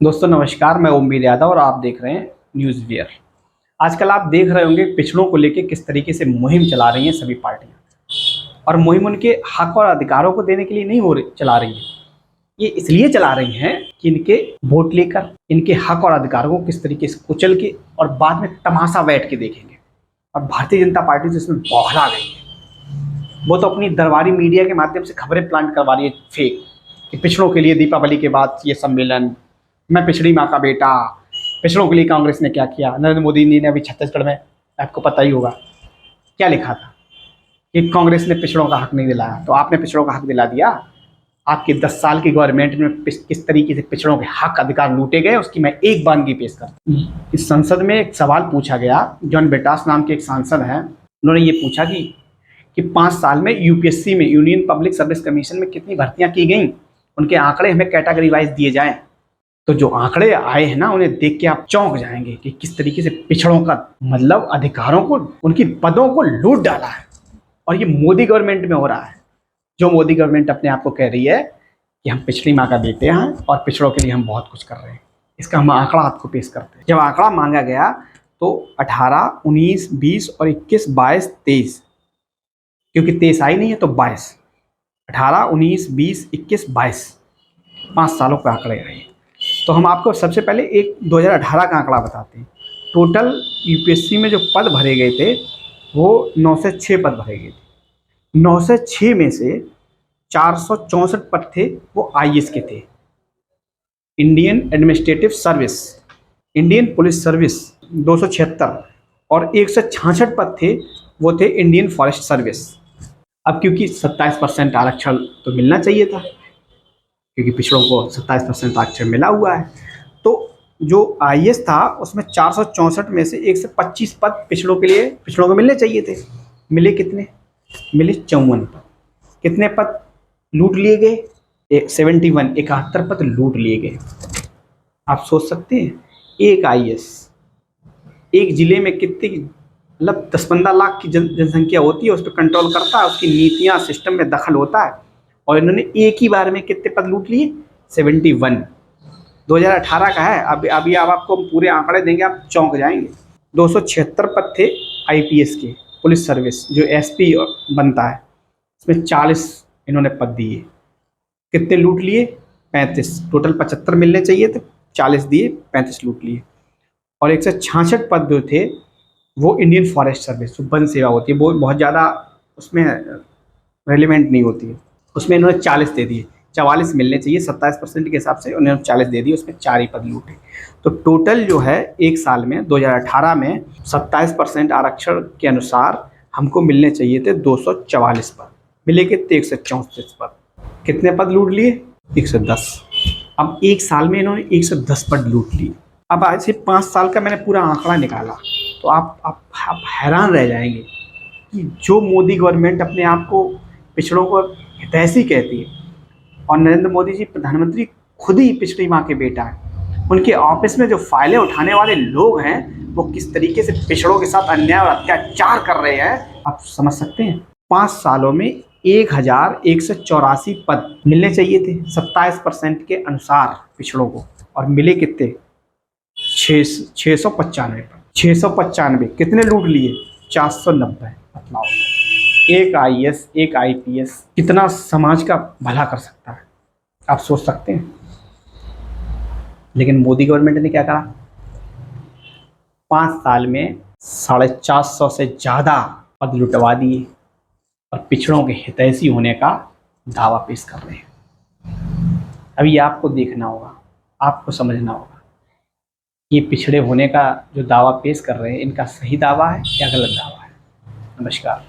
दोस्तों नमस्कार, मैं ओमवीर यादव और आप देख रहे हैं न्यूज़ वियर। आजकल आप देख रहे होंगे पिछड़ों को लेकर किस तरीके से मुहिम चला रही हैं सभी पार्टियां, और मुहिम उनके हक और अधिकारों को देने के लिए नहीं चला रही है। ये इसलिए चला रही हैं कि इनके वोट लेकर इनके हक और अधिकारों को किस तरीके से कुचल के और बाद में तमाशा बैठ के देखेंगे। और भारतीय जनता पार्टी तो इसमें बौखला गई है। वो तो अपनी दरबारी मीडिया के माध्यम से खबरें प्लांट करवा रही है फेक, कि पिछड़ों के लिए दीपावली के बाद ये सम्मेलन, मैं पिछड़ी माँ का बेटा, पिछड़ों के लिए कांग्रेस ने क्या किया। नरेंद्र मोदी ने अभी छत्तीसगढ़ में, आपको पता ही होगा, क्या लिखा था कि कांग्रेस ने पिछड़ों का हक नहीं दिलाया, तो आपने पिछड़ों का हक दिला दिया। आपकी 10 साल की गवर्नमेंट में किस तरीके से पिछड़ों के हक अधिकार लूटे गए, उसकी मैं एक बानगी पेश करता हूँ। इस संसद में एक सवाल पूछा गया, जॉन बेटास नाम के एक सांसद हैं, उन्होंने ये पूछा कि 5 साल में यूपीएससी में, यूनियन पब्लिक सर्विस कमीशन में कितनी भर्तियां की गई, उनके आंकड़े हमें कैटेगरी वाइज दिए जाएं। तो जो आंकड़े आए हैं ना, उन्हें देख के आप चौंक जाएंगे कि किस तरीके से पिछड़ों का मतलब अधिकारों को, उनकी पदों को लूट डाला है। और ये मोदी गवर्नमेंट में हो रहा है। जो मोदी गवर्नमेंट अपने आप को कह रही है कि हम पिछड़ी माँ का बेटे हैं और पिछड़ों के लिए हम बहुत कुछ कर रहे हैं, इसका हम आंकड़ा आपको पेश करते हैं। जब आंकड़ा मांगा गया तो 18, 19, 20 और 21, 22, 23, क्योंकि 23 आई नहीं है तो 22, 18, 19, 20, 21, 22, 5 सालों के आंकड़े आए। तो हम आपको सबसे पहले एक 2018 का आंकड़ा बताते हैं। टोटल यूपीएससी में जो पद भरे गए थे वो 906 पद भरे गए थे। 906 में से 464 पद थे वो आईएएस के थे, Indian administrative service, Indian police service 276, और 166 पद थे वो थे इंडियन फॉरेस्ट सर्विस। अब क्योंककि 27% आरक्षण तो मिलना चाहिए था, क्योंकि पिछड़ों को 27% आरक्षण मिला हुआ है, तो जो आईएएस था उसमें 464 में से 125 पद पिछड़ों के लिए, पिछड़ों को मिलने चाहिए थे। मिले कितने? मिले 54 पद। कितने पद लूट लिए गए? 71 पद लूट लिए गए। आप सोच सकते हैं, एक आईएएस एक जिले में कितनी, मतलब 10-15 लाख की जनसंख्या होती है, उस पर कंट्रोल करता है, उसकी नीतियाँ सिस्टम में दखल होता है, और इन्होंने एक ही बार में कितने पद लूट लिए? 71। 2018 का है। अभी अब आपको पूरे आंकड़े देंगे, आप चौंक जाएंगे। 276 पद थे आईपीएस के, पुलिस सर्विस जो एसपी बनता है, इसमें 40 इन्होंने पद दिए। कितने लूट लिए? 35। टोटल 75 मिलने चाहिए थे, 40 दिए, 35 लूट लिए। और 166 पद जो थे वो इंडियन फॉरेस्ट सर्विस, जो वन सेवा होती है, वो बहुत ज़्यादा उसमें रेलिवेंट नहीं होती है, उसमें इन्होंने 40 दे दिए। 44 मिलने चाहिए 27% के हिसाब से, उन्होंने 40 दे दिए, उसमें 4 ही पद लूटे। तो टोटल जो है एक साल में 2018 में 27% आरक्षण के अनुसार हमको मिलने चाहिए थे 244 पद, मिले कितने? 134 पद। कितने पद लूट लिए? 110। अब एक साल में इन्होंने 110 पद लूट लिए। अब आज से 5 साल का मैंने पूरा आंकड़ा निकाला, तो आप हैरान रह जाएंगे कि जो मोदी गवर्नमेंट अपने आप को पिछड़ों को हितैषी कहती है, और नरेंद्र मोदी जी प्रधानमंत्री खुद ही पिछड़ी माँ के बेटा है, उनके ऑफिस में जो फाइलें उठाने वाले लोग हैं वो किस तरीके से पिछड़ों के साथ अन्याय और अत्याचार कर रहे हैं, आप समझ सकते हैं। 5 सालों में 1184 पद मिलने चाहिए थे 27% के अनुसार पिछड़ों को, और मिले कितने? 695 पद। 695 कितने लूट लिए? 490। बतलाओ, एक आईएएस एक आईपीएस कितना समाज का भला कर सकता है, आप सोच सकते हैं। लेकिन मोदी गवर्नमेंट ने क्या करा? 5 साल में 450 से ज़्यादा पद लुटवा दिए और पिछड़ों के हितैषी होने का दावा पेश कर रहे हैं। अभी आपको देखना होगा, आपको समझना होगा, ये पिछड़े होने का जो दावा पेश कर रहे हैं, इनका सही दावा है या गलत दावा है। नमस्कार।